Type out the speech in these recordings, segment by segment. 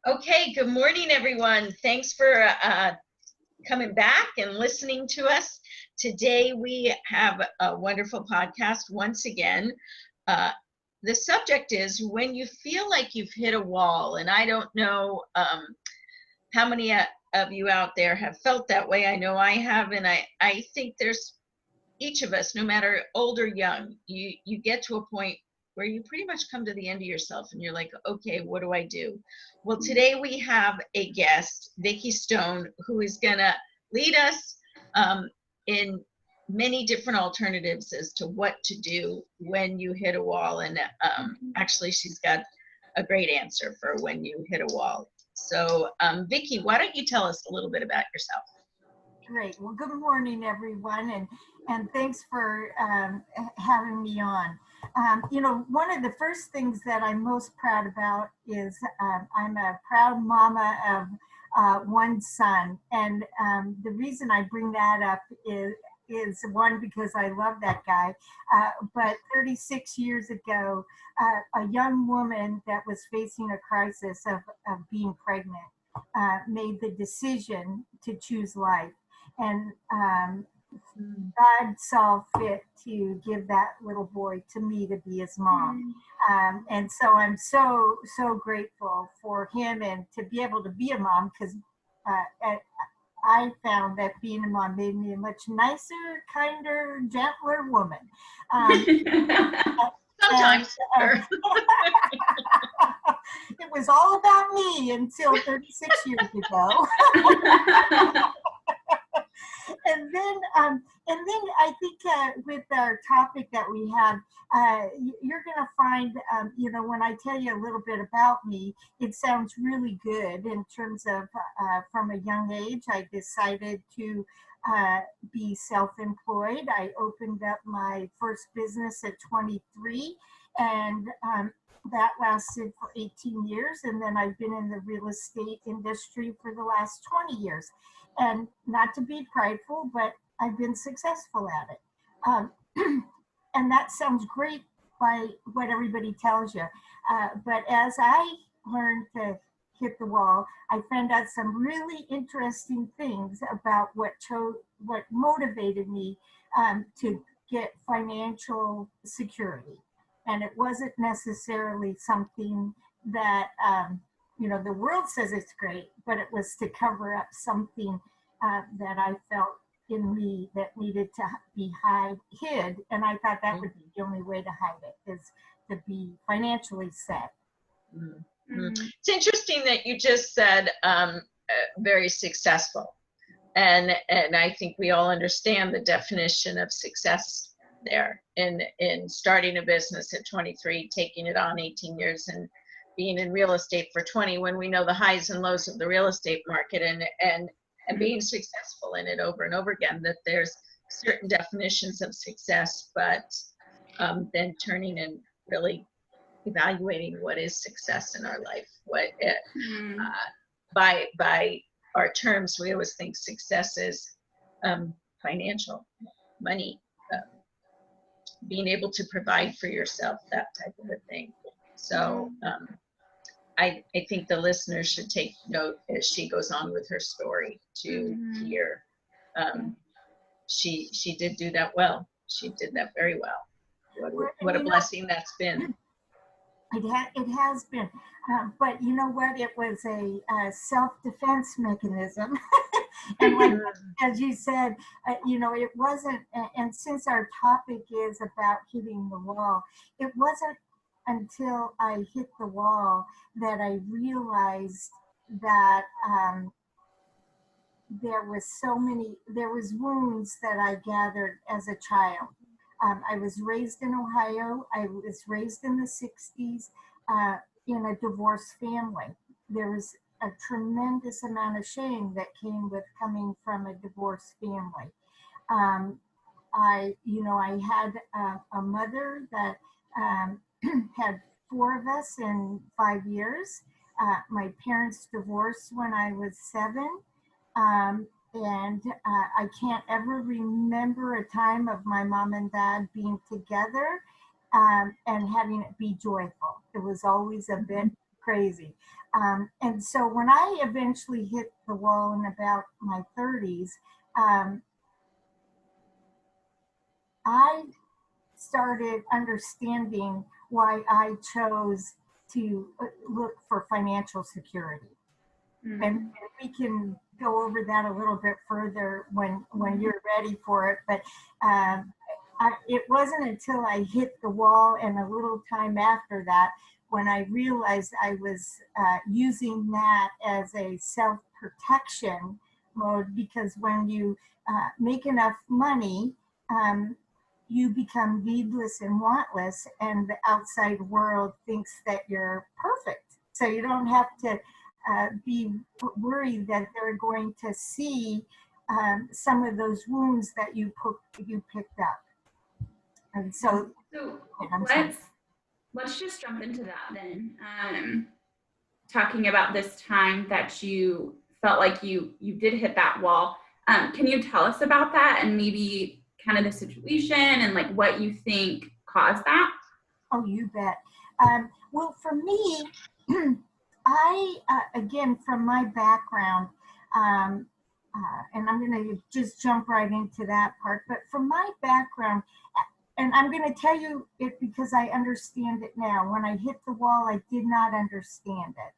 Okay, good morning, everyone. Thanks for coming back and listening to us. Today we have a wonderful podcast once again. Uh, the subject is when you feel like you've hit a wall, and I don't know how many of you out there have felt that way. I know I have, and I think there's each of us, no matter old or young, you get to a point where you pretty much come to the end of yourself and you're like, okay, what do I do? Well, today we have a guest, Vicki Stone, who is gonna lead us in many different alternatives as to what to do when you hit a wall. And actually, she's got a great answer for when you hit a wall. So Vicki, why don't you tell us a little bit about yourself? Great. Well, good morning, everyone, and thanks for having me on. One of the first things that I'm most proud about is I'm a proud mama of one son, and the reason I bring that up is one, because I love that guy, but 36 years ago, a young woman that was facing a crisis of being pregnant made the decision to choose life. And God saw fit to give that little boy to me to be his mom. And so I'm so grateful for him and to be able to be a mom, because I found that being a mom made me a much nicer, kinder, gentler woman. Sometimes. It was all about me until 36 years ago. And then I think with our topic that we have, you're going to find, when I tell you a little bit about me, it sounds really good in terms of from a young age, I decided to be self-employed. I opened up my first business at 23, and that lasted for 18 years. And then I've been in the real estate industry for the last 20 years. And not to be prideful, but I've been successful at it. And that sounds great by what everybody tells you. But as I learned to hit the wall, I found out some really interesting things about what motivated me to get financial security. And it wasn't necessarily something that the world says it's great, but it was to cover up something that I felt in me that needed to be hid. And I thought that would be the only way to hide it, is to be financially set. It's interesting that you just said very successful. And I think we all understand the definition of success there in starting a business at 23, taking it on 18 years, and being in real estate for 20, when we know the highs and lows of the real estate market, and being successful in it over and over again, that there's certain definitions of success, but then turning and really evaluating what is success in our life. By our terms, we always think success is financial, money, being able to provide for yourself, that type of a thing. So I think the listeners should take note as she goes on with her story to hear. She did do that well. She did that very well. What a blessing that's been. It has been, but you know what? It was a self-defense mechanism. And like, as you said, it wasn't, and since our topic is about hitting the wall, it wasn't until I hit the wall that I realized that there was wounds that I gathered as a child. I was raised in Ohio. I was raised in the 60s in a divorced family. There was a tremendous amount of shame that came with coming from a divorced family. I had a mother that had 4 of us in 5 years. My parents divorced when I was 7. And I can't ever remember a time of my mom and dad being together and having it be joyful. It was always a bit crazy. And so when I eventually hit the wall in about my 30s, um, I started understanding why I chose to look for financial security. And we can go over that a little bit further when you're ready for it. But it wasn't until I hit the wall and a little time after that when I realized I was using that as a self-protection mode, because when you make enough money, um, you become needless and wantless, and the outside world thinks that you're perfect. So you don't have to be worried that they're going to see some of those wounds that you picked up. And so, So I'm sorry. let's just jump into that then. Talking about this time that you felt like you did hit that wall. Can you tell us about that and maybe kind of the situation and like what you think caused that? Oh, you bet. Well, for me, I, again, from my background, um, and I'm going to just jump right into that part, but from my background, and I'm going to tell you it because I understand it now. When I hit the wall, I did not understand it.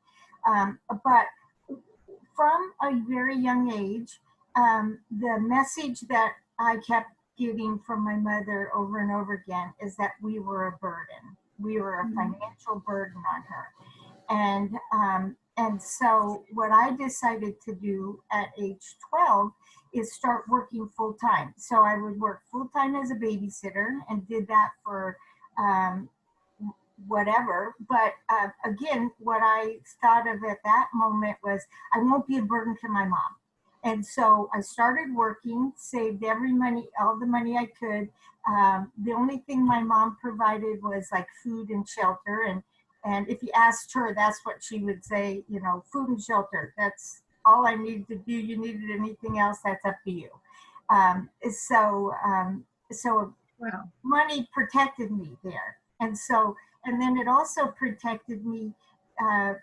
But from a very young age, the message that I kept getting from my mother over and over again is that we were a burden. We were a financial burden on her. And so what I decided to do at age 12 is start working full time. So I would work full time as a babysitter and did that for um, whatever. But again, what I thought of at that moment was I won't be a burden to my mom. And so I started working, saved every money, all the money I could. The only thing my mom provided was like food and shelter. And if you asked her, that's what she would say, you know, food and shelter. That's all I needed to do. You needed anything else, that's up to you. So Wow. money protected me there. And then it also protected me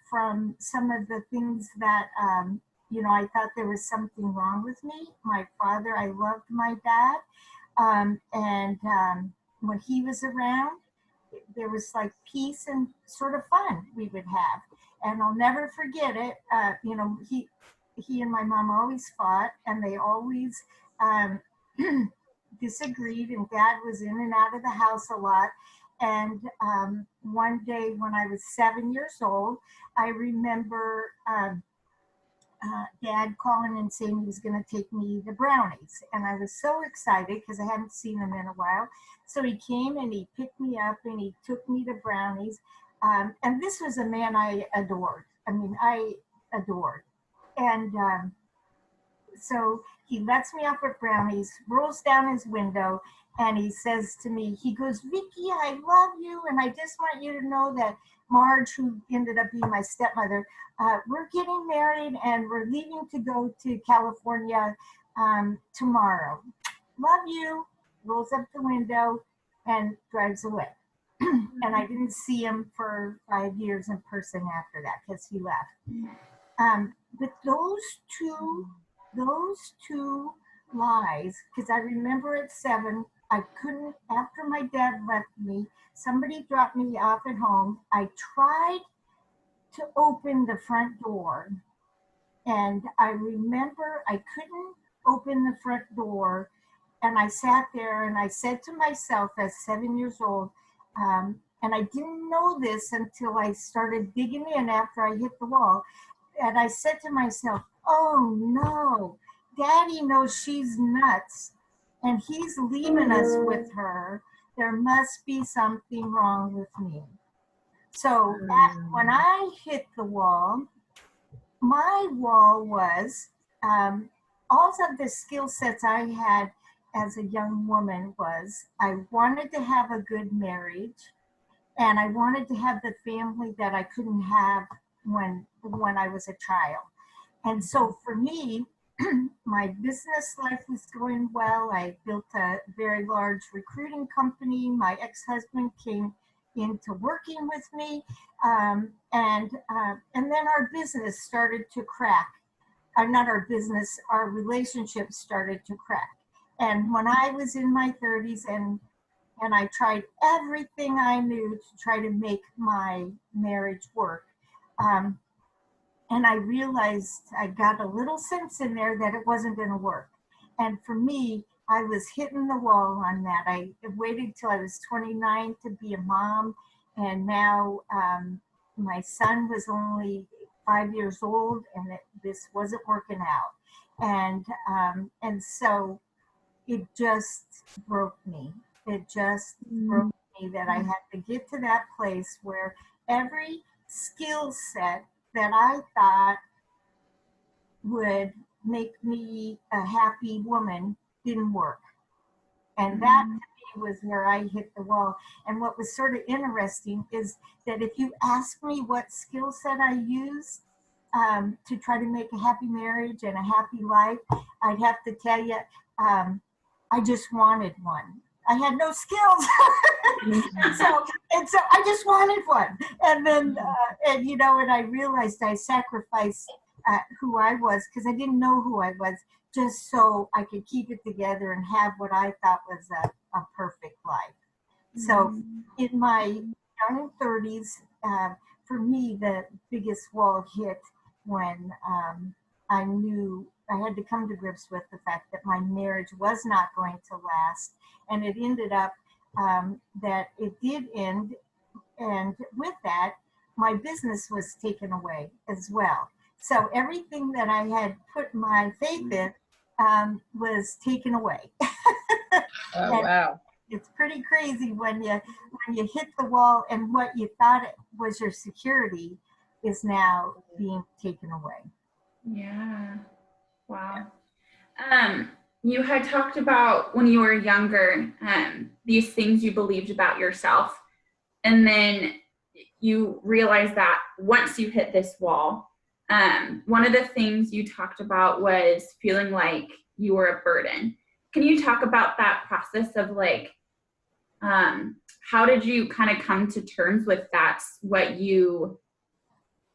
from some of the things that, I thought there was something wrong with me. My father, I loved my dad. And when he was around, there was like peace and sort of fun we would have. And I'll never forget it. He and my mom always fought, and they always um, disagreed, and dad was in and out of the house a lot. And one day when I was 7 years old, I remember dad calling and saying he was going to take me the brownies. And I was so excited because I hadn't seen him in a while. So he came and he picked me up and he took me to brownies. And this was a man I adored. I mean, I adored. And so he lets me off at brownies, rolls down his window, and he says to me, he goes, "Vicki, I love you, and I just want you to know that Marge, who ended up being my stepmother, we're getting married and we're leaving to go to California tomorrow. Love you." Rolls up the window and drives away. And I didn't see him for 5 years in person after that because he left. But those two lies, because I remember at 7, I couldn't, after my dad left me, somebody dropped me off at home. I tried to open the front door, and I remember I couldn't open the front door, and I sat there and I said to myself at 7 years old, and I didn't know this until I started digging in after I hit the wall, and I said to myself, "Oh no, Daddy knows she's nuts and he's leaving us with her. There must be something wrong with me." So when I hit the wall, my wall was all of the skill sets I had as a young woman was I wanted to have a good marriage, and I wanted to have the family that I couldn't have when I was a child. And so for me, my business life was going well. I built a very large recruiting company. My ex-husband into working with me, and then our business started to crack. Not our business, our relationship started to crack. And when I was in my 30s, and I tried everything I knew to try to make my marriage work. And I realized I got a little sense in there that it wasn't going to work. And for me, I was hitting the wall on that. I waited till I was 29 to be a mom. And now my son was only 5 years old, and this wasn't working out. And so it just broke me. It just broke me that I had to get to that place where every skill set that I thought would make me a happy woman didn't work. And that to me was where I hit the wall. And what was sort of interesting is that if you ask me what skill set I used to try to make a happy marriage and a happy life, I'd have to tell you, I just wanted one. I had no skills. and so I just wanted one. And then, and I realized I sacrificed who I was, because I didn't know who I was, just so I could keep it together and have what I thought was a perfect life. So in my young 30s, for me, the biggest wall hit when I knew I had to come to grips with the fact that my marriage was not going to last. And it ended up that it did end. And with that, my business was taken away as well. So everything that I had put my faith in was taken away. Oh, wow. It's pretty crazy when you hit the wall and what you thought it was your security is now being taken away. Yeah. Wow. You had talked about when you were younger, these things you believed about yourself. And then you realized that once you hit this wall, one of the things you talked about was feeling like you were a burden. Can you talk about that process of like, how did you kind of come to terms with that's what you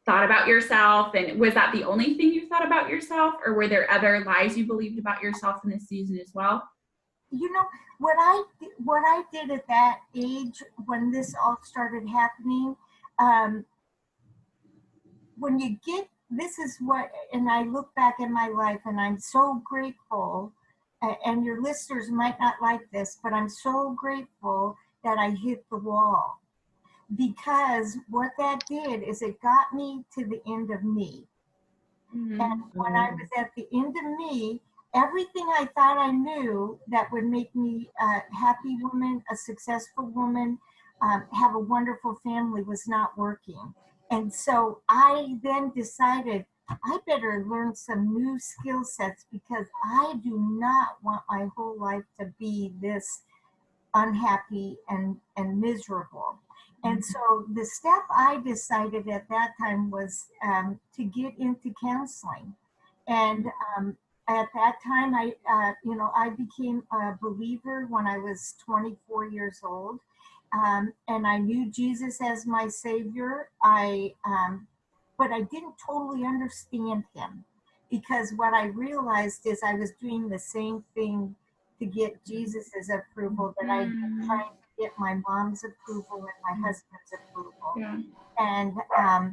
thought about yourself? And was that the only thing you thought about yourself, or were there other lies you believed about yourself in this season as well? What I did at that age when this all started happening, when you get, this is what, and I look back in my life and I'm so grateful, and your listeners might not like this, but I'm so grateful that I hit the wall, because what that did is it got me to the end of me. And when I was at the end of me, everything I thought I knew that would make me a happy woman, a successful woman, have a wonderful family was not working. And so I then decided I better learn some new skill sets, because I do not want my whole life to be this unhappy and miserable. And so the step I decided at that time was to get into counseling. And at that time, I became a believer when I was 24 years old. And I knew Jesus as my Savior. But I didn't totally understand him, because what I realized is I was doing the same thing to get Jesus's approval that I was trying to get my mom's approval and my husband's approval. Yeah.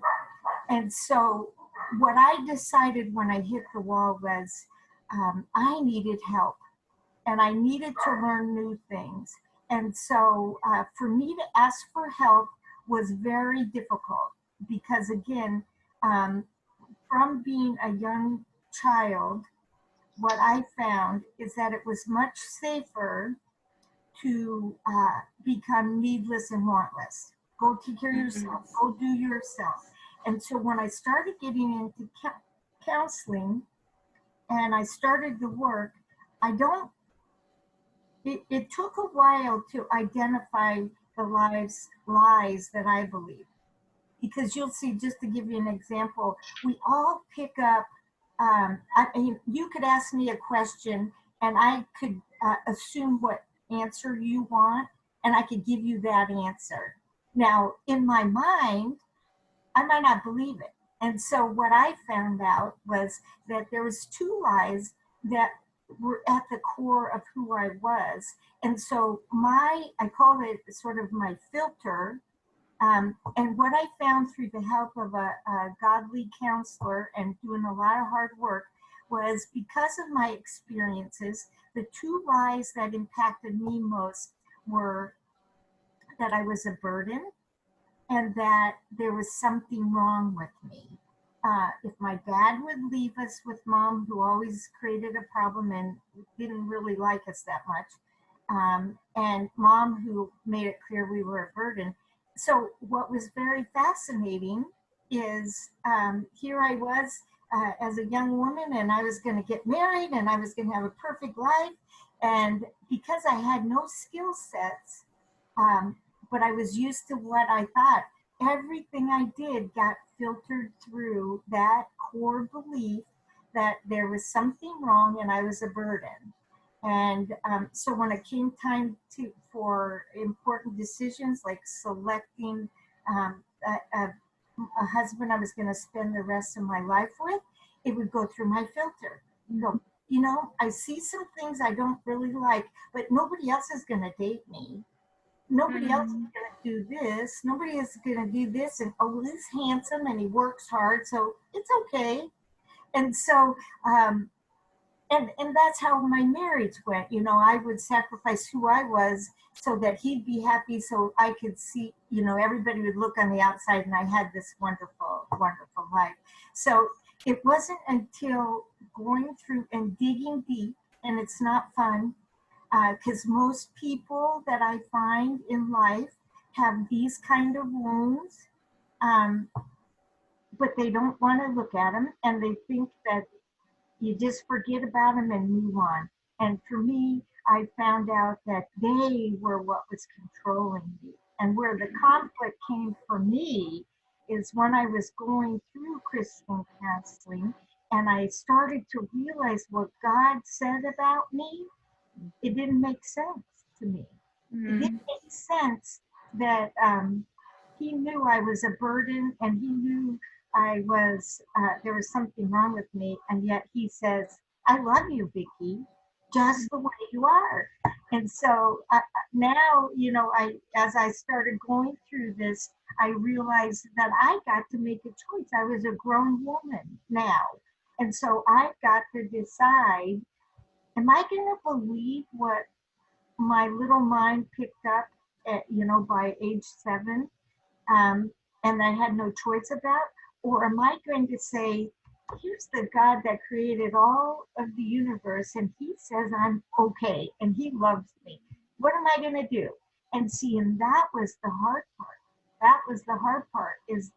And so what I decided when I hit the wall was I needed help, and I needed to learn new things. And so for me to ask for help was very difficult, because again, from being a young child, what I found is that it was much safer to become needless and wantless. Go take care of yourself, go do yourself. And so when I started getting into counseling and I started the work, it took a while to identify the lies that I believe. Because you'll see, just to give you an example, we all pick up, you could ask me a question and I could assume what answer you want, and I could give you that answer. Now, in my mind, I might not believe it. And so what I found out was that there was two lies that were at the core of who I was. And so I call it sort of my filter. And what I found through the help of a godly counselor and doing a lot of hard work was, because of my experiences, the two lies that impacted me most were that I was a burden and that there was something wrong with me. If my dad would leave us with mom, who always created a problem and didn't really like us that much, and mom, who made it clear we were a burden. So, what was very fascinating is, here I was as a young woman, and I was going to get married and I was going to have a perfect life. And because I had no skill sets, um, but I was used to what I thought, everything I did got filtered through that core belief that there was something wrong and I was a burden. And so when it came time for important decisions like selecting um, a husband I was going to spend the rest of my life with, it would go through my filter. Go, I see some things I don't really like, but nobody else is going to date me. Nobody else is going to do this. Nobody is going to do this. And oh, he's handsome and he works hard, so it's okay. And so, and that's how my marriage went. I would sacrifice who I was so that he'd be happy, so I could see, everybody would look on the outside and I had this wonderful, wonderful life. So it wasn't until going through and digging deep, and it's not fun, because most people that I find in life have these kind of wounds, um, but they don't want to look at them, and they think that you just forget about them and move on. And for me, I found out that they were what was controlling me. And where the conflict came for me is when I was going through Christian counseling and I started to realize what God said about me. It didn't make sense to me. It didn't make sense that he knew I was a burden, and he knew there was something wrong with me, and yet he says, I love you, Vicki, just the way you are. And so now, as I started going through this, I realized that I got to make a choice. I was a grown woman now. And so I've got to decide, am I going to believe what my little mind picked up by age 7, and I had no choice about? Or am I going to say, here's the God that created all of the universe, and he says I'm okay, and he loves me. What am I going to do? And see, and that was the hard part. That was the hard part, is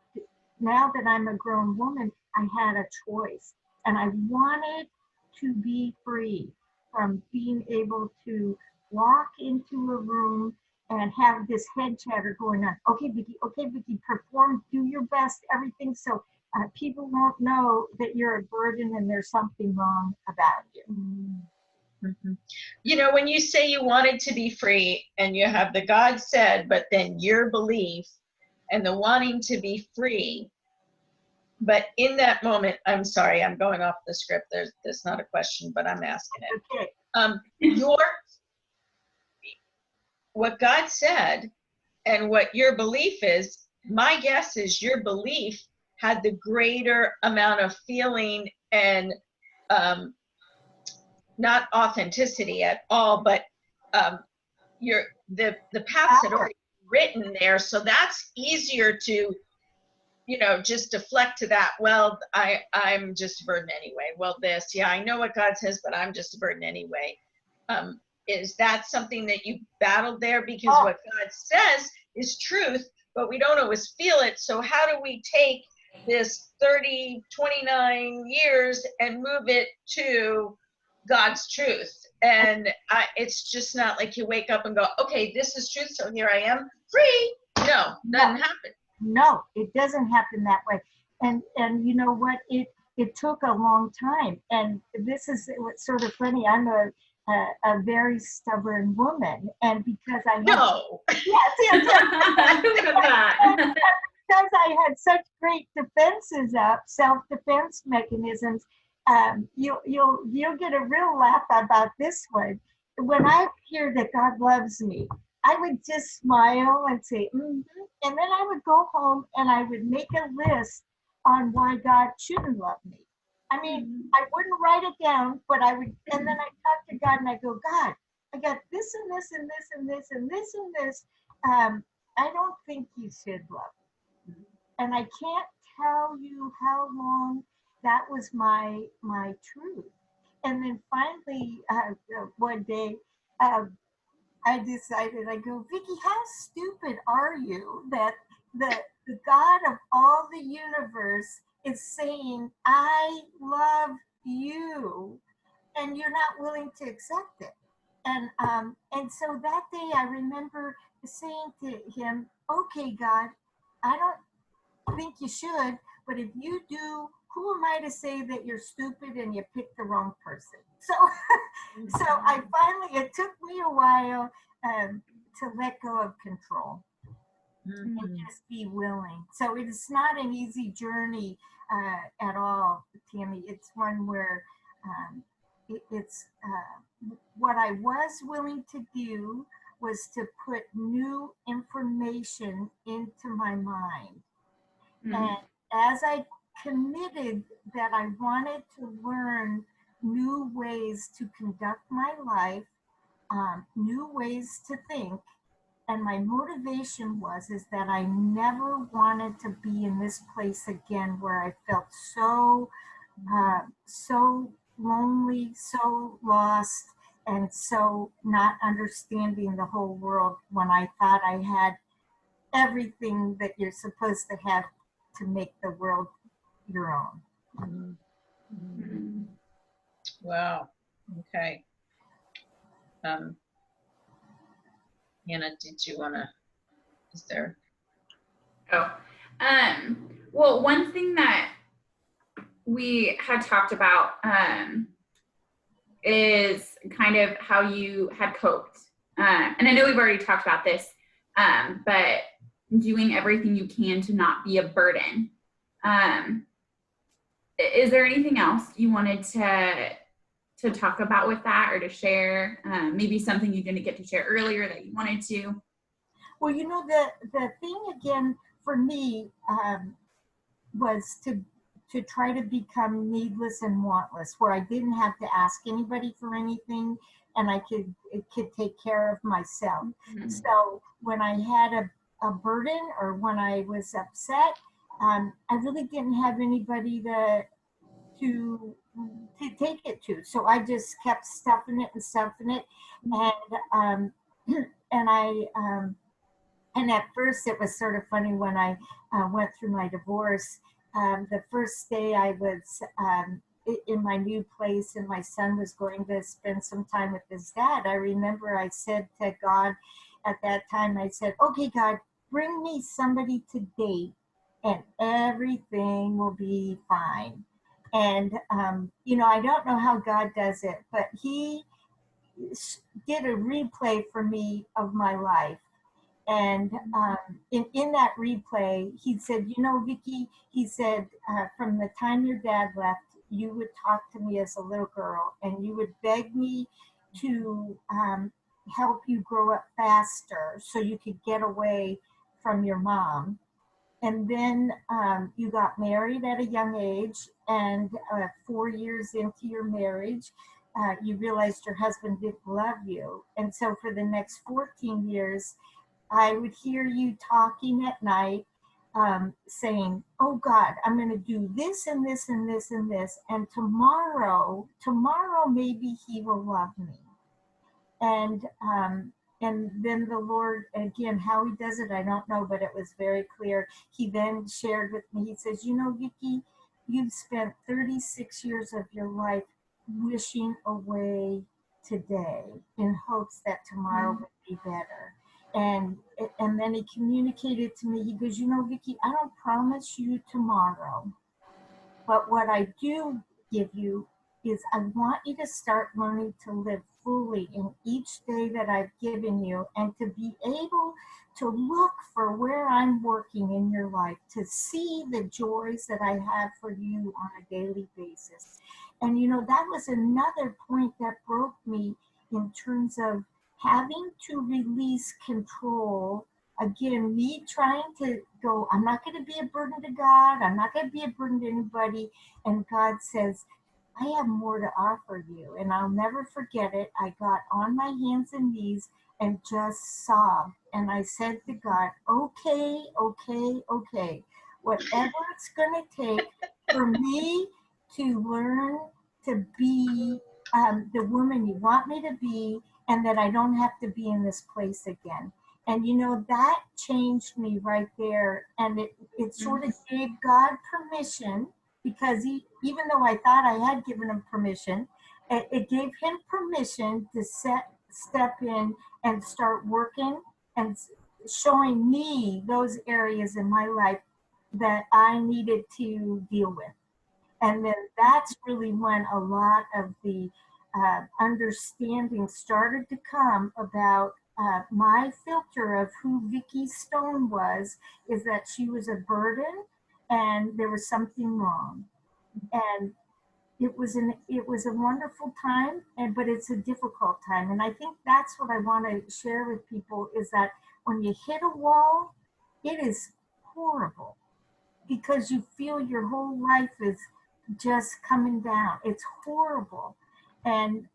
now that I'm a grown woman, I had a choice, and I wanted to be free from being able to walk into a room and have this head chatter going on. Okay, Vicki, perform, do your best, everything, so people won't know that you're a burden and there's something wrong about you. Mm-hmm. When you say you wanted to be free and you have the God said, but then your belief and the wanting to be free, but in that moment, I'm sorry, I'm going off the script. There's not a question, but I'm asking it. Okay. What God said and what your belief is, my guess is your belief had the greater amount of feeling and not authenticity at all, but the paths had already written there, so that's easier to just deflect to that. Well, I'm just a burden anyway. Well, I know what God says, but I'm just a burden anyway. Is that something that you battled there? Because what God says is truth, but we don't always feel it. So how do we take this 29 years and move it to God's truth? And it's just not like you wake up and go, okay, this is truth, so here I am, free. No, doesn't happen. No, it doesn't happen that way. And you know what? It took a long time. And this is what's sort of funny. I'm a very stubborn woman, and because I had No. Who would have thought? because I had such great defenses up, self-defense mechanisms, you'll get a real laugh about this one. When I hear that God loves me, I would just smile and say, mm-hmm. And then I would go home and I would make a list on why God shouldn't love me. I mean, I wouldn't write it down, but I would, and then I talk to God and I go, God, I got this and this and this and this and this and this. I don't think you should love me. And I can't tell you how long that was my truth. And then finally, one day, I decided, I go, Vicki, how stupid are you that the God of all the universe is saying, I love you, and you're not willing to accept it. And so that day I remember saying to him, okay, God, I don't think you should, but if you do, who am I to say that you're stupid and you picked the wrong person? So, so I finally, it took me a while to let go of control and just be willing. So it's not an easy journey at all, Tammy. It's one where it's what I was willing to do was to put new information into my mind. And as I committed that I wanted to learn new ways to conduct my life, new ways to think, and my motivation is that I never wanted to be in this place again where I felt so lonely, so lost, and so not understanding the whole world when I thought I had everything that you're supposed to have to make the world your own. Wow. Okay. Hannah, did you want to, is there? Well, one thing that we had talked about is kind of how you had coped. And I know we've already talked about this, but doing everything you can to not be a burden. Is there anything else you wanted to talk about with that or to share? Maybe something you didn't get to share earlier that you wanted to? Well, you know, the thing again for me was to try to become needless and wantless, where I didn't have to ask anybody for anything and I could take care of myself. So when I had a burden or when I was upset, I really didn't have anybody to take it to. So I just kept stuffing it, and and at first it was sort of funny when I went through my divorce. The first day I was in my new place and my son was going to spend some time with his dad, I remember I said to God at that time, I said, okay, God, bring me somebody to date and everything will be fine. And, you know, I don't know how God does it, but he did a replay for me of my life. And in that replay, he said, you know, Vicki, he said, from the time your dad left, you would talk to me as a little girl and you would beg me to help you grow up faster so you could get away from your mom. And then you got married at a young age, and 4 years into your marriage, you realized your husband didn't love you. And so for the next 14 years, I would hear you talking at night, saying, oh God, I'm going to do this and this and this and this. And tomorrow maybe he will love me. And then the Lord, again, how he does it, I don't know, but it was very clear. He then shared with me, he says, you know, Vicki, you've spent 36 years of your life wishing away today in hopes that tomorrow would be better. And then he communicated to me, he goes, you know, Vicki, I don't promise you tomorrow, but what I do give you is I want you to start learning to live fully in each day that I've given you, and to be able to look for where I'm working in your life, to see the joys that I have for you on a daily basis. And that was another point that broke me in terms of having to release control. Again, me trying to go, I'm not going to be a burden to God, I'm not going to be a burden to anybody. And God says, I have more to offer you. And I'll never forget it. I got on my hands and knees and just sobbed. And I said to God, okay, okay, okay. Whatever it's going to take for me to learn to be the woman you want me to be, and that I don't have to be in this place again. And that changed me right there. And it sort of gave God permission, because even though I thought I had given him permission, it gave him permission to step in and start working and showing me those areas in my life that I needed to deal with. And then that's really when a lot of the understanding started to come about my filter of who Vicki Stone was, is that she was a burden and there was something wrong. And it was a wonderful time, but it's a difficult time. And I think that's what I want to share with people, is that when you hit a wall, it is horrible, because you feel your whole life is just coming down. It's horrible. And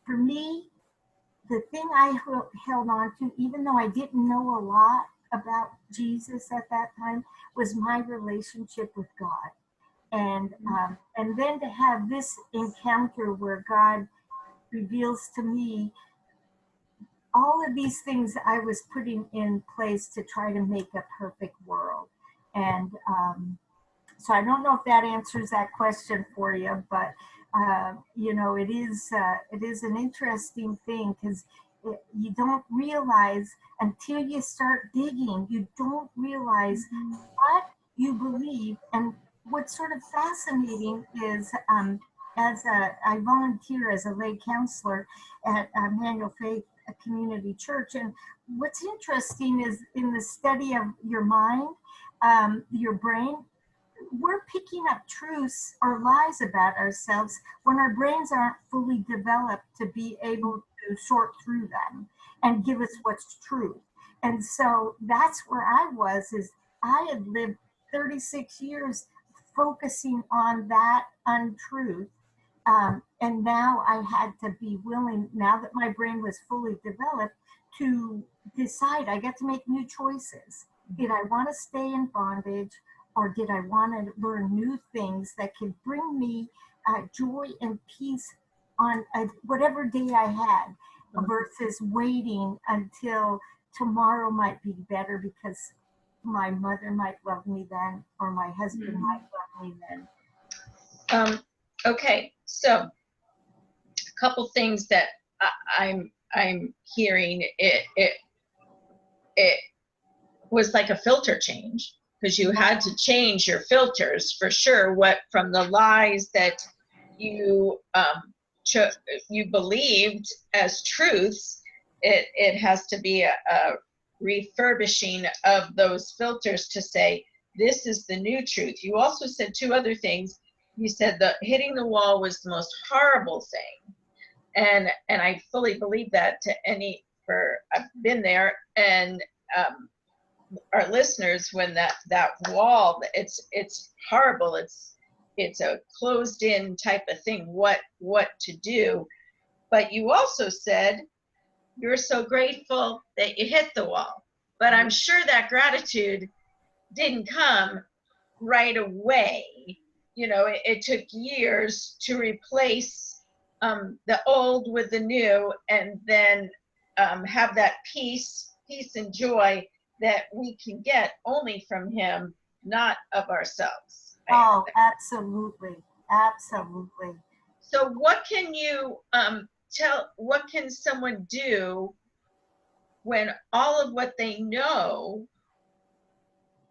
for me, the thing I held on to, even though I didn't know a lot about Jesus at that time, was my relationship with God. And then to have this encounter where God reveals to me all of these things I was putting in place to try to make a perfect world. And so I don't know if that answers that question for you, but it is an interesting thing, because you don't realize until you start digging. You don't realize what you believe. And what's sort of fascinating is, I volunteer as a lay counselor at Manual Faith Community Church, and what's interesting is, in the study of your mind, your brain, we're picking up truths or lies about ourselves when our brains aren't fully developed to be able to sort through them and give us what's true. And so that's where I was, is I had lived 36 years focusing on that untruth. And now I had to be willing, now that my brain was fully developed, to decide. I got to make new choices. Did I want to stay in bondage, or did I want to learn new things that could bring me joy and peace on whatever day I had, versus waiting until tomorrow might be better because my mother might love me then, or my husband might love me then. Okay, so a couple things that I'm hearing. It was like a filter change, because you had to change your filters for sure. What from the lies that you you believed as truths, it has to be a refurbishing of those filters to say, this is the new truth. You also said two other things. You said that hitting the wall was the most horrible thing, and I fully believe that. I've been there, and our listeners, when that wall, it's horrible. It's a closed in type of thing. What to do? But you also said you're so grateful that you hit the wall. But I'm sure that gratitude didn't come right away. It took years to replace the old with the new, and then have that peace and joy that we can get only from him, not of ourselves. Oh, absolutely. Absolutely. So what can you what can someone do when all of what they know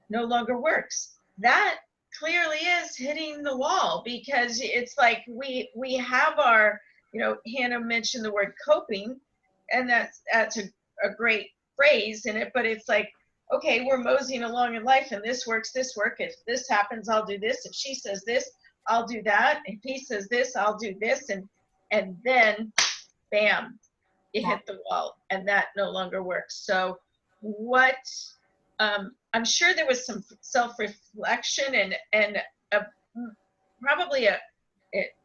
no longer works? That clearly is hitting the wall, because it's like we have our Hannah mentioned the word coping, and that's a great phrase in it, but it's like, okay, we're moseying along in life, and this works. If this happens, I'll do this. If she says this, I'll do that. If he says this, I'll do this, and then, bam, you hit the wall, and that no longer works. So, what? I'm sure there was some self-reflection and a, probably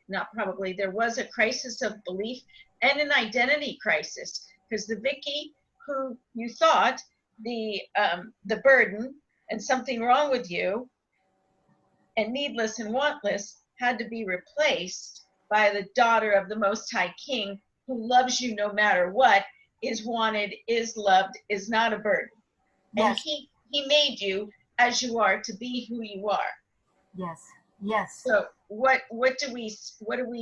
not probably, there was a crisis of belief and an identity crisis, because the Vicki who you thought the burden and something wrong with you and needless and wantless had to be replaced by the daughter of the Most High King, who loves you no matter what, is wanted, is loved, is not a burden. Yes. And he made you as you are to be who you are. Yes. Yes. So what do we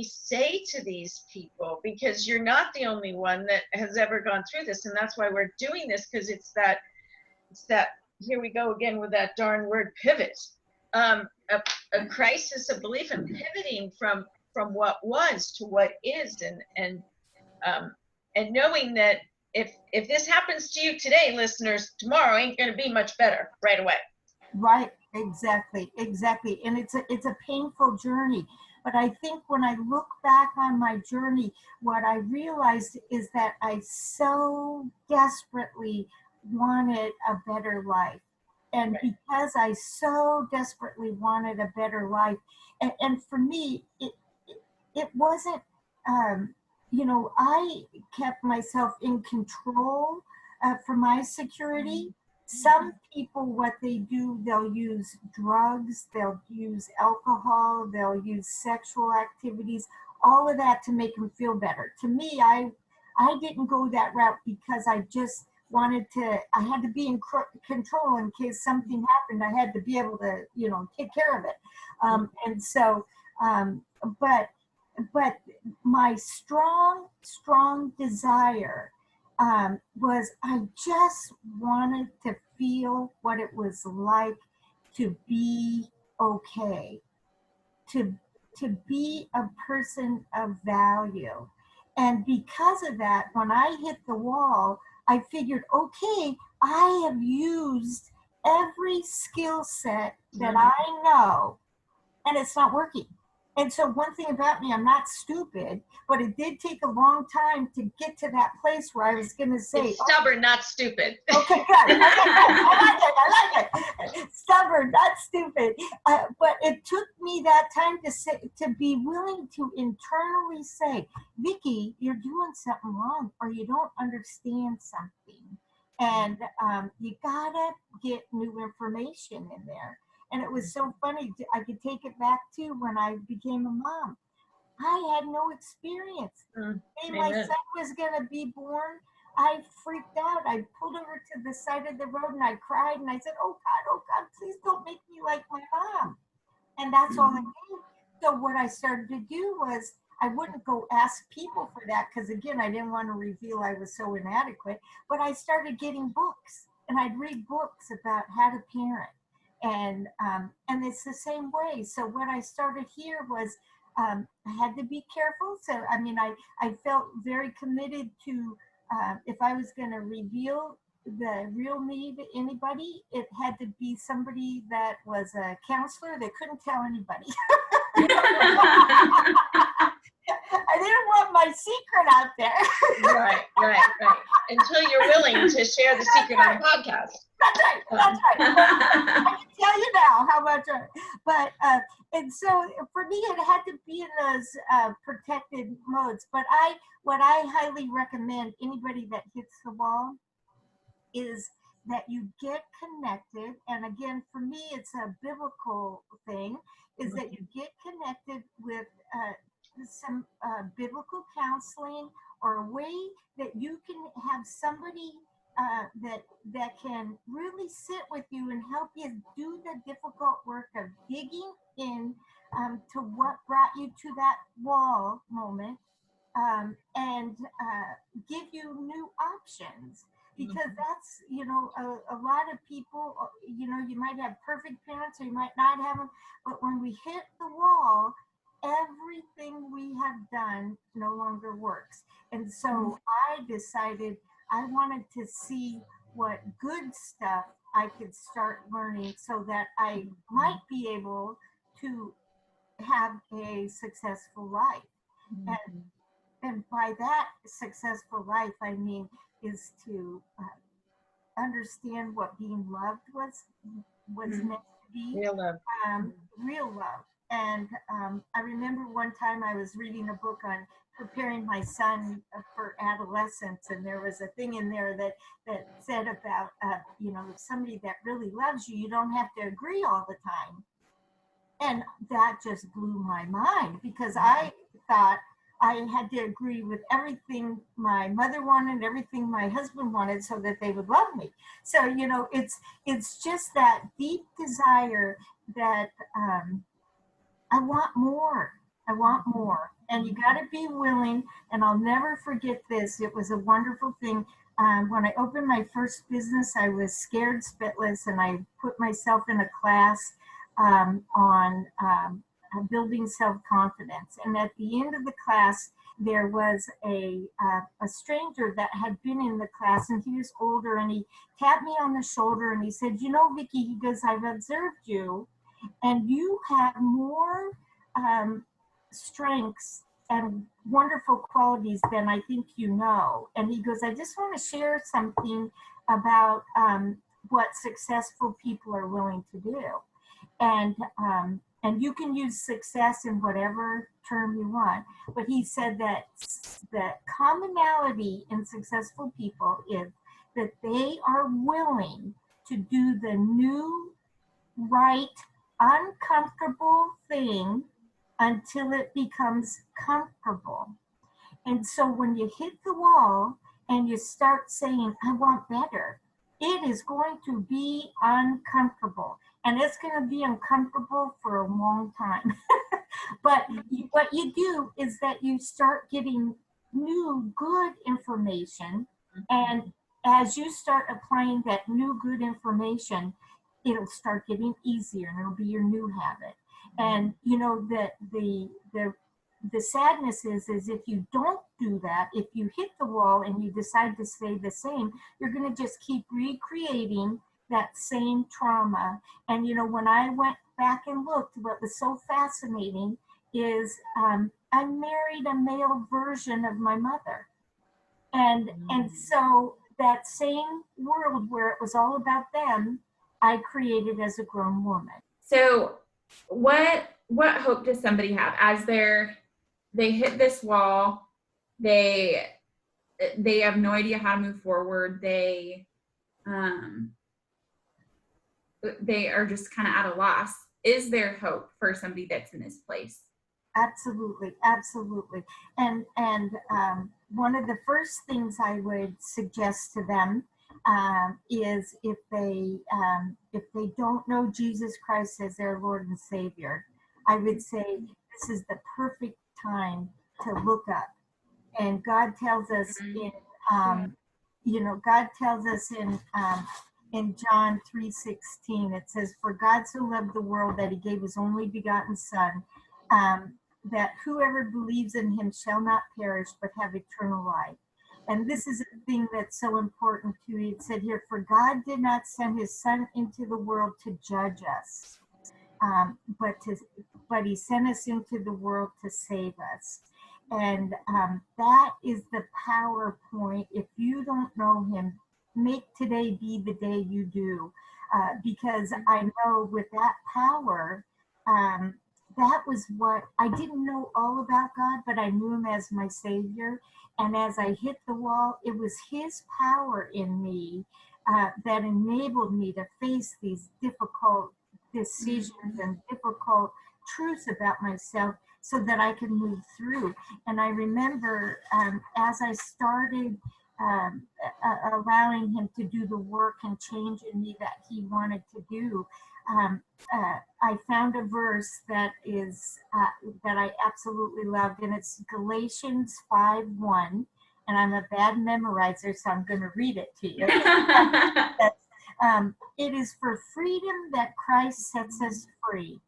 say to these people? Because you're not the only one that has ever gone through this, and that's why we're doing this, because it's that here we go again with that darn word pivot. A crisis of belief and pivoting from what was to what is, and knowing that if this happens to you today, listeners, tomorrow ain't going to be much better right away. Right, exactly. And it's a painful journey. But I think when I look back on my journey, what I realized is that I so desperately wanted a better life. And right. Because I so desperately wanted a better life, and for me, it wasn't, I kept myself in control for my security. Some people, what they do, they'll use drugs, they'll use alcohol, they'll use sexual activities, all of that to make them feel better. To me, I didn't go that route because I just I had to be in control in case something happened. I had to be able to, take care of it. And so, but my strong desire was I just wanted to feel what it was like to be okay, to be a person of value. And because of that, when I hit the wall, I figured, okay, I have used every skill set that I know, and it's not working. And so one thing about me, I'm not stupid, but it did take a long time to get to that place where I was going to say, it's stubborn, not stupid. Okay, good. I like it. Stubborn, not stupid. But it took me that time to be willing to internally say, Vicki, you're doing something wrong, or you don't understand something. And you gotta get new information in there. And it was so funny. I could take it back to when I became a mom. I had no experience. When my son was going to be born, I freaked out. I pulled over to the side of the road and I cried and I said, oh God, please don't make me like my mom. And that's all I did. So what I started to do was I wouldn't go ask people for that because, again, I didn't want to reveal I was so inadequate. But I started getting books, and I'd read books about how to parent. And it's the same way. So what I started here was I had to be careful. So, I mean, I felt very committed to if I was going to reveal the real me to anybody, it had to be somebody that was a counselor that couldn't tell anybody. I didn't want my secret out there. Right. Until you're willing to share the secret on the podcast. That's right. I can tell you now how much. But and so for me, it had to be in those protected modes. But what I highly recommend anybody that hits the wall is that you get connected. And again, for me, it's a biblical thing. Is that you get connected with some biblical counseling, or a way that you can have somebody that can really sit with you and help you do the difficult work of digging in to what brought you to that wall moment, and give you new options. Because that's, a lot of people, you might have perfect parents or you might not have them, but when we hit the wall, every everything we have done no longer works. And so I decided I wanted to see what good stuff I could start learning so that I might be able to have a successful life. And by that successful life, I mean, is to understand what being loved was meant to be. Real love. Real love. And I remember one time I was reading a book on preparing my son for adolescence, and there was a thing in there that said about, somebody that really loves you, you don't have to agree all the time. And that just blew my mind, because I thought I had to agree with everything my mother wanted, everything my husband wanted, so that they would love me. So, it's just that deep desire that I want more. I want more. And you got to be willing. And I'll never forget this. It was a wonderful thing. When I opened my first business, I was scared spitless, and I put myself in a class on building self-confidence. And at the end of the class, there was a stranger that had been in the class, and he was older, and he tapped me on the shoulder and he said, Vicki, he goes, I've observed you, and you have more strengths and wonderful qualities than I think you know. And he goes, I just want to share something about what successful people are willing to do. And you can use success in whatever term you want. But he said that the commonality in successful people is that they are willing to do the new, right, uncomfortable thing until it becomes comfortable. And so when you hit the wall and you start saying, I want better, it is going to be uncomfortable. And it's going to be uncomfortable for a long time. But what you do is that you start getting new, good information. And as you start applying that new, good information, it'll start getting easier, and it'll be your new habit. And the sadness is if you don't do that, if you hit the wall and you decide to stay the same, you're going to just keep recreating that same trauma. And when I went back and looked, what was so fascinating is I married a male version of my mother. And so that same world where it was all about them, I created as a grown woman. So what hope does somebody have as they hit this wall, they have no idea how to move forward, they are just kind of at a loss? Is there hope for somebody that's in this place? Absolutely, absolutely. And one of the first things I would suggest to them is if they don't know Jesus Christ as their Lord and Savior, I would say this is the perfect time to look up. And God tells us God tells us in John 3:16, it says, "For God so loved the world that He gave His only begotten Son, that whoever believes in Him shall not perish but have eternal life." And this is a thing that's so important too. It said here, "For God did not send His Son into the world to judge us, but He sent us into the world to save us." And that is the PowerPoint. If you don't know Him, make today be the day you do, because I know with that power, that was what I didn't know all about God, but I knew Him as my Savior. And as I hit the wall, it was His power in me that enabled me to face these difficult decisions and difficult truths about myself so that I could move through. And I remember as I started allowing Him to do the work and change in me that He wanted to do, I found a verse that is that I absolutely loved, and it's Galatians 5:1. And I'm a bad memorizer, so I'm going to read it to you. It is for freedom that Christ sets us free.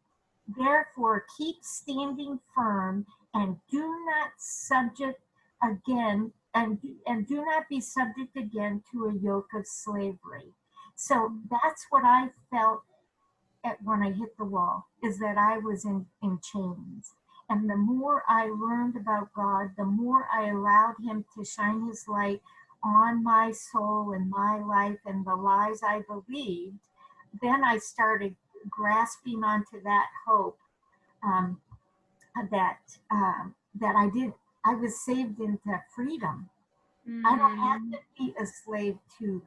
Therefore, keep standing firm and do not subject again and do not be subject again to a yoke of slavery. So that's what I felt when I hit the wall, is that I was in chains. And the more I learned about God, the more I allowed him to shine his light on my soul and my life and the lies I believed, then I started grasping onto that hope, um, that that I was saved into freedom. I don't have Mm. to be a slave to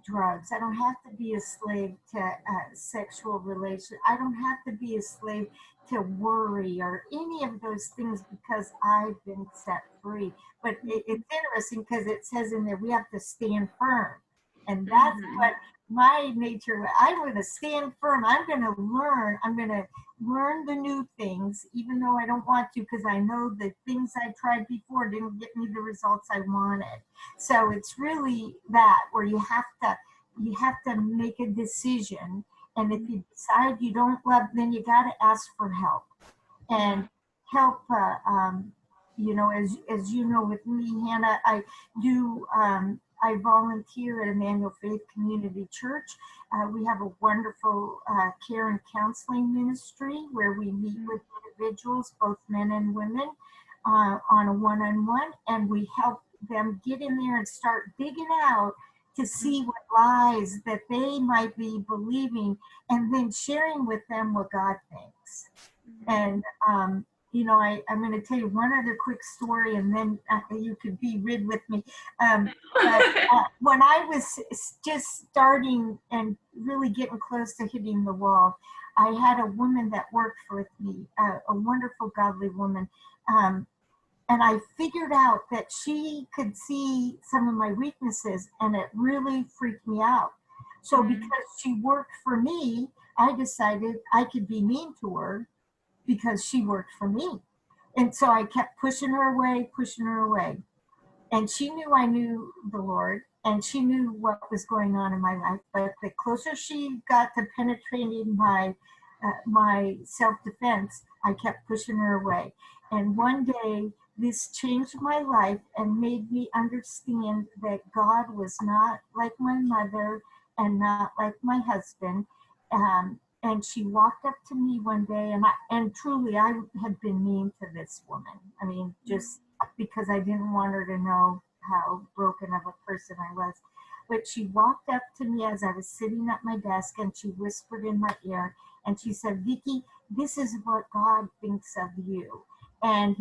drugs. I don't have to be a slave to sexual relations. I don't have to be a slave to worry or any of those things, because I've been set free. But it's interesting because it says in there we have to stand firm. And that's Mhm. what my nature, I'm going to stand firm. I'm going to learn. I'm going to learn the new things, even though I don't want to, because I know the things I tried before didn't get me the results I wanted. So it's really that, where you have to make a decision, and if you decide you don't love, then you got to ask for help. Yeah. And help, as you know, with me, Hannah, do I volunteer at Emmanuel Faith Community Church. We have a wonderful care and counseling ministry where we meet with individuals, both men and women, on a one-on-one, and we help them get in there and start digging out to see what lies that they might be believing, and then sharing with them what God thinks. And, I'm going to tell you one other quick story, and then you could be rid with me. But when I was just starting and really getting close to hitting the wall, I had a woman that worked with me, a wonderful, godly woman. Um, and I figured out that she could see some of my weaknesses, and it really freaked me out. So because she worked for me, I decided I could be mean to her because she worked for me. And so I kept pushing her away, pushing her away. And she knew I knew the Lord, and she knew what was going on in my life. But the closer she got to penetrating my self-defense, I kept pushing her away. And one day, this changed my life and made me understand that God was not like my mother and not like my husband. And she walked up to me one day, and truly, I had been mean to this woman. I mean, just because I didn't want her to know how broken of a person I was. But she walked up to me as I was sitting at my desk, and she whispered in my ear, and she said, "Vicki, this is what God thinks of you." And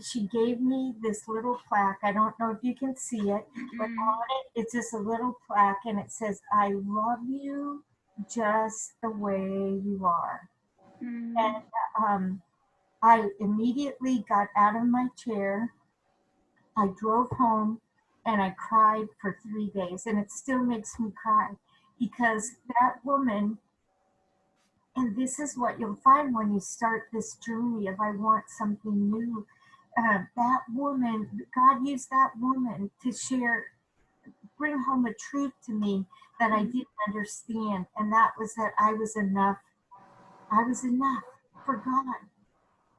she gave me this little plaque. I don't know if you can see it, but on it, it's just a little plaque, and it says, "I love you just the way you are." And I immediately got out of my chair. I drove home and I cried for 3 days, and it still makes me cry, because that woman, and this is what you'll find when you start this journey of I want something new. That woman, God used that woman to bring home a truth to me that I didn't understand, and that was that I was enough. I was enough for God.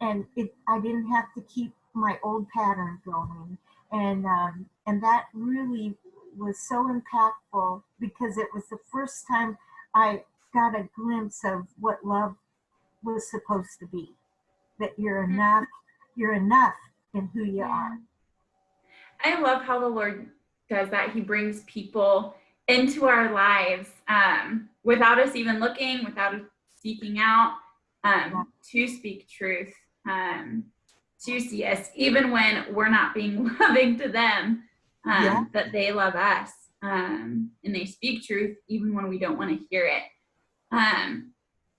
And I didn't have to keep my old pattern going, and that really was so impactful, because it was the first time I got a glimpse of what love was supposed to be. That you're enough in who you Yeah. are. I love how the Lord does that. He brings people into our lives without us even looking, without us seeking out, Yeah. to speak truth, to see us, even when we're not being loving to them, Yeah. that they love us, and they speak truth even when we don't want to hear it.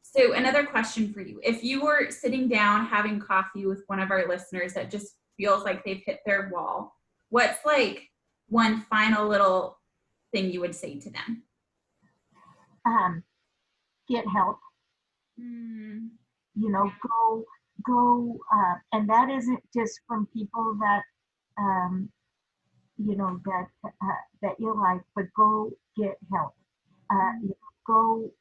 So another question for you. If you were sitting down having coffee with one of our listeners that just feels like they've hit their wall, what's like one final little thing you would say to them? Get help. Mm. Go, and that isn't just from people that um, that you like, but go get help. Go,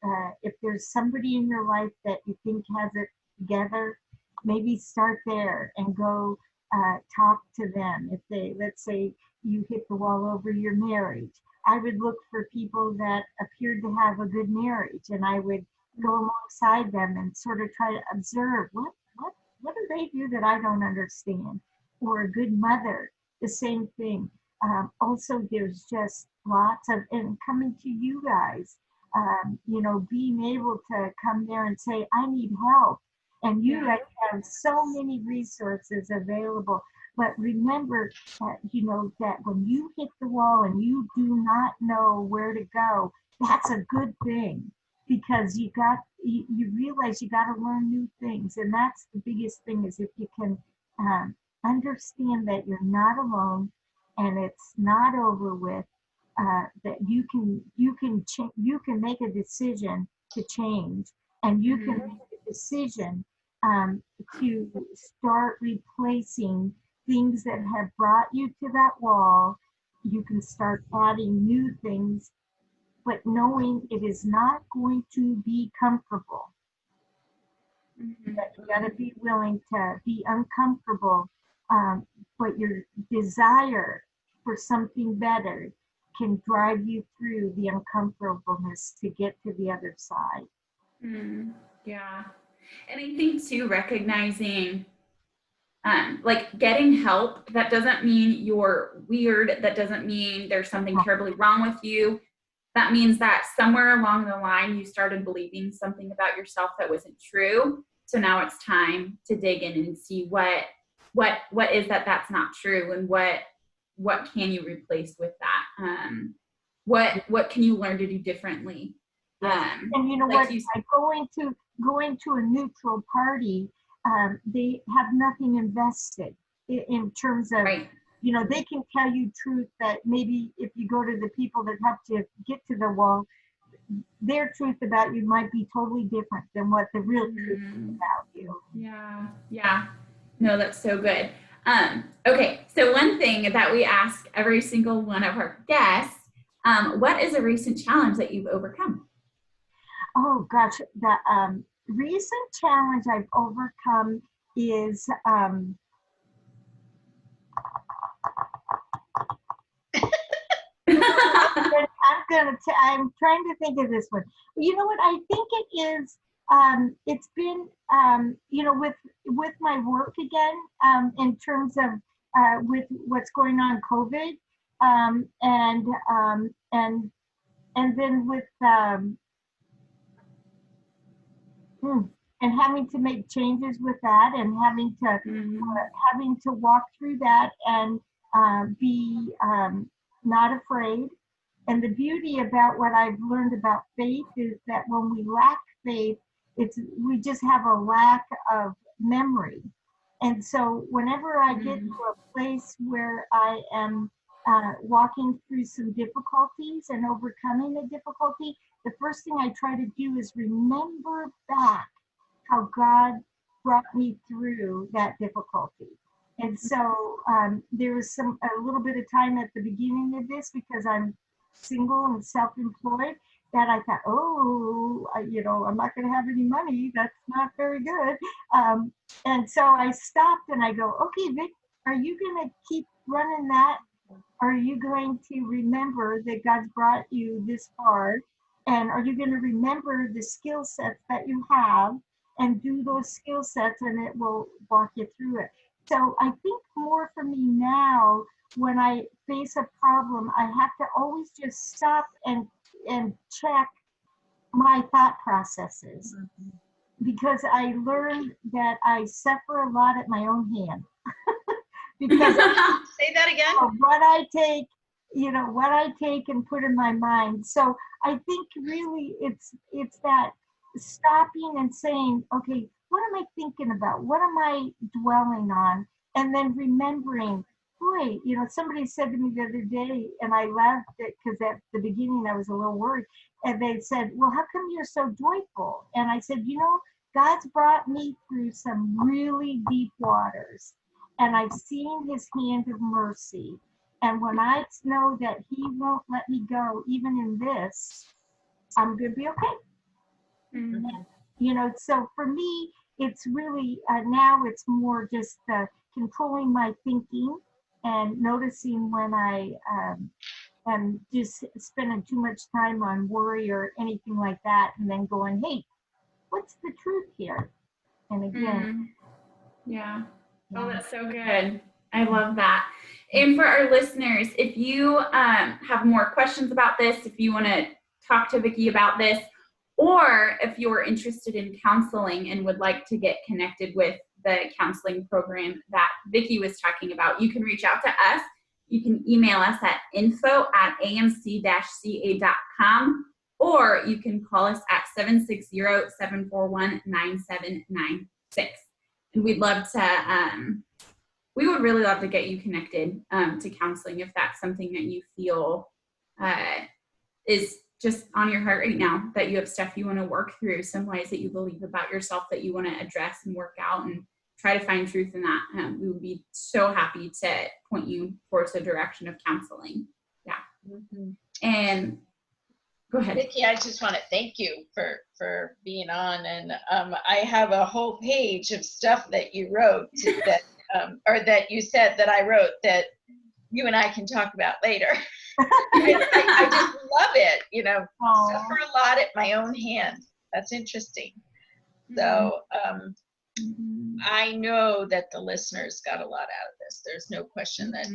if there's somebody in your life that you think has it together, maybe start there and go talk to them. If they, let's say you hit the wall over your marriage, I would look for people that appeared to have a good marriage, and I would go alongside them and sort of try to observe what do they do that I don't understand. Or a good mother, the same thing. Also, there's just lots of, and coming to you guys, being able to come there and say, I need help. And you guys have so many resources available. But remember that, that when you hit the wall and you do not know where to go, that's a good thing, because you realize you got to learn new things. And that's the biggest thing, is if you can understand that you're not alone and it's not over with, that you can make a decision to change, and you can make a decision to start replacing things that have brought you to that wall. You can start adding new things, but knowing it is not going to be comfortable. That you got to be willing to be uncomfortable, but your desire for something better can drive you through the uncomfortableness to get to the other side. Yeah. And I think too, recognizing like getting help, that doesn't mean you're weird. That doesn't mean there's something terribly wrong with you. That means that somewhere along the line, you started believing something about yourself that wasn't true. So now it's time to dig in and see what is that's not true, and what can you replace with that? What can you learn to do differently? And you know like what? By going to a neutral party, they have nothing invested in terms of, right. They can tell you truth that maybe if you go to the people that helped you get to the wall, their truth about you might be totally different than what the real truth is about you. Yeah. No, that's so good. Okay, so one thing that we ask every single one of our guests, what is a recent challenge that you've overcome? Oh gosh, the recent challenge I've overcome is I'm trying to think of this one. You know what? I think it is. It's been with my work again, in terms of with what's going on, COVID, and then with and having to make changes with that, and having to walk through that, and be not afraid. And the beauty about what I've learned about faith is that when we lack faith, we just have a lack of memory. And so whenever I get to a place where I am walking through some difficulties and overcoming a difficulty, the first thing I try to do is remember back how God brought me through that difficulty. And so there was a little bit of time at the beginning of this, because I'm single and self-employed, that I thought, I'm not going to have any money. That's not very good. And so I stopped and I go, okay, Vic, are you going to keep running that? Or are you going to remember that God's brought you this far? And are you going to remember the skill sets that you have and do those skill sets, and it will walk you through it? So I think more for me now, when I face a problem, I have to always just stop and check my thought processes, because I learned that I suffer a lot at my own hand. Because say that again. What I take and put in my mind. So I think really it's that stopping and saying, okay, what am I thinking about? What am I dwelling on? And then remembering, boy, somebody said to me the other day, and I laughed because at the beginning I was a little worried, and they said, well, how come you're so joyful? And I said, God's brought me through some really deep waters, and I've seen his hand of mercy. And when I know that he won't let me go, even in this, I'm going to be okay. So for me, it's really, now it's more just controlling my thinking and noticing when I am just spending too much time on worry or anything like that, and then going, hey, what's the truth here? And again, Yeah. Oh, yeah. that's so good. I love that. And for our listeners, if you have more questions about this, if you want to talk to Vicki about this, or if you're interested in counseling and would like to get connected with the counseling program that Vicki was talking about, you can reach out to us. You can email us at info@amc-ca.com, or you can call us at 760-741-9796. And we'd love to, we would really love to get you connected to counseling if that's something that you feel is just on your heart right now, that you have stuff you want to work through, some ways that you believe about yourself that you want to address and work out and try to find truth in that. We would be so happy to point you towards the direction of counseling. Yeah. Mm-hmm. And go ahead. Vicki, I just want to thank you for being on, and I have a whole page of stuff that you wrote that or that you said that I wrote that you and I can talk about later. I just love it, you know. Suffer a lot at my own hand. That's interesting. So I know that the listeners got a lot out of this. There's no question that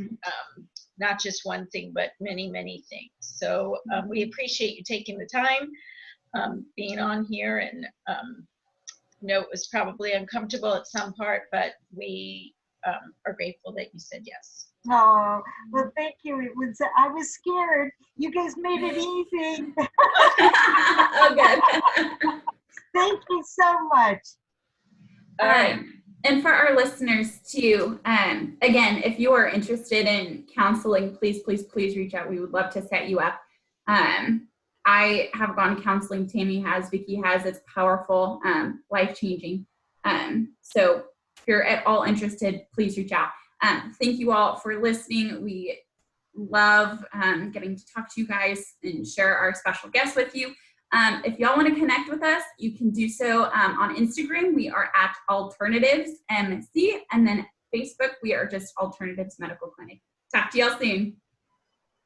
not just one thing, but many, many things. So we appreciate you taking the time, being on here, and know it was probably uncomfortable at some part, but we are grateful that you said yes. Oh, well, thank you. I was scared. You guys made it easy. Oh, good. Thank you so much. All right. And for our listeners too, again, if you are interested in counseling, please, please, please reach out. We would love to set you up. I have gone counseling. Tammy has, Vicki has. It's powerful, life-changing. So if you're at all interested, please reach out. Thank you all for listening. We love getting to talk to you guys and share our special guests with you. If y'all want to connect with us, you can do so on Instagram. We are at Alternatives MC, and then Facebook, we are just Alternatives Medical Clinic. Talk to y'all soon.